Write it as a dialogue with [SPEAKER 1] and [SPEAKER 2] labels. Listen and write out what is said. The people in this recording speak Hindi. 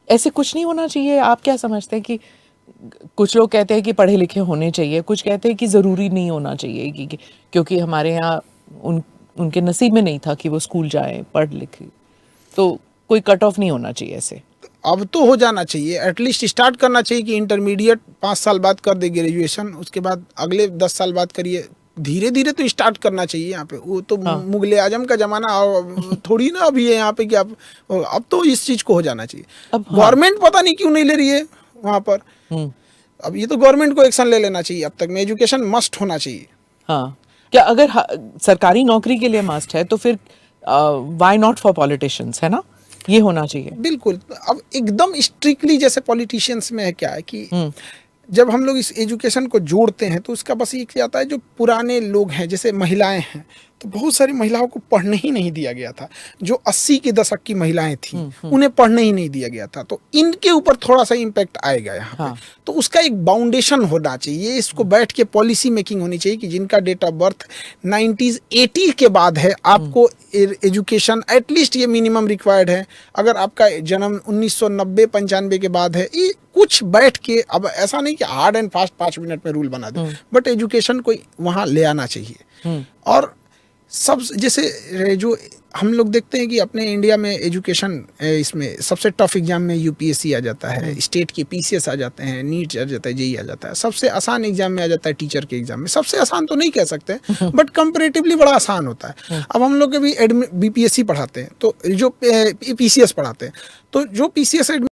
[SPEAKER 1] ऐसे कुछ नहीं होना चाहिए? आप क्या समझते हैं कि कुछ लोग कहते हैं कि पढ़े लिखे होने चाहिए, कुछ कहते हैं कि ज़रूरी नहीं होना चाहिए कि क्योंकि हमारे यहाँ उनके नसीब में नहीं था कि वो स्कूल जाएं, पढ़ लिखे, तो कोई कट ऑफ नहीं होना चाहिए ऐसे?
[SPEAKER 2] अब तो हो जाना चाहिए, एटलीस्ट स्टार्ट करना चाहिए कि इंटरमीडिएट 5 साल बाद कर दे ग्रेजुएशन, उसके बाद अगले 10 साल बाद करिए। धीरे धीरे तो स्टार्ट करना चाहिए यहाँ पे। वो तो
[SPEAKER 1] हाँ।
[SPEAKER 2] मुगले आजम का जमाना थोड़ी ना अभी है यहाँ पे कि आप, अब तो इस चीज़ को हो जाना चाहिए।
[SPEAKER 1] अब हाँ।
[SPEAKER 2] गवर्नमेंट पता नहीं क्यों नहीं ले रही है वहाँ पर। अब ये तो गवर्नमेंट को एक्शन ले लेना चाहिए। अब तक में एजुकेशन मस्ट होना चाहिए।
[SPEAKER 1] हाँ, क्या अगर सरकारी नौकरी के लिए मस्ट है तो फिर व्हाई नॉट फॉर पॉलिटिशियंस, है ना? ये होना चाहिए
[SPEAKER 2] बिल्कुल। अब एकदम स्ट्रिक्टली जैसे पॉलिटिशियंस में है, क्या है कि जब हम लोग इस एजुकेशन को जोड़ते हैं तो उसका बस ये आता है, जो पुराने लोग हैं जैसे महिलाएं हैं, तो बहुत सारी महिलाओं को पढ़ने ही नहीं दिया गया था। जो 80 के दशक की महिलाएं थी उन्हें पढ़ने ही नहीं दिया गया था। तो इनके ऊपर थोड़ा सा इम्पैक्ट आएगा यहाँ पे। तो उसका एक बाउंडेशन होना चाहिए। इसको बैठ के पॉलिसी मेकिंग होनी चाहिए कि जिनका डेट ऑफ बर्थ 90s 80 के बाद है, आपको एजुकेशन एटलीस्ट ये मिनिमम रिक्वायर्ड है। अगर आपका जन्म 1990-95 के बाद है, ये कुछ बैठ के, अब ऐसा नहीं कि हार्ड एंड फास्ट 5 मिनट में रूल बना दे, बट एजुकेशन को वहाँ ले आना चाहिए। और सब जैसे जो हम लोग देखते हैं कि अपने इंडिया में एजुकेशन, इसमें सबसे टफ एग्जाम में यूपीएससी आ जाता है, स्टेट के पीसीएस आ जाते हैं, नीट आ जाता है, जेईई आ जाता है। सबसे आसान एग्जाम में आ जाता है टीचर के एग्जाम में। सबसे आसान तो नहीं कह सकते, बट कंपैरेटिवली बड़ा आसान होता है। अब हम लोग भी बीपीएससी पढ़ाते हैं, तो जो पीसीएस पढ़ाते हैं, तो जो पीसीएस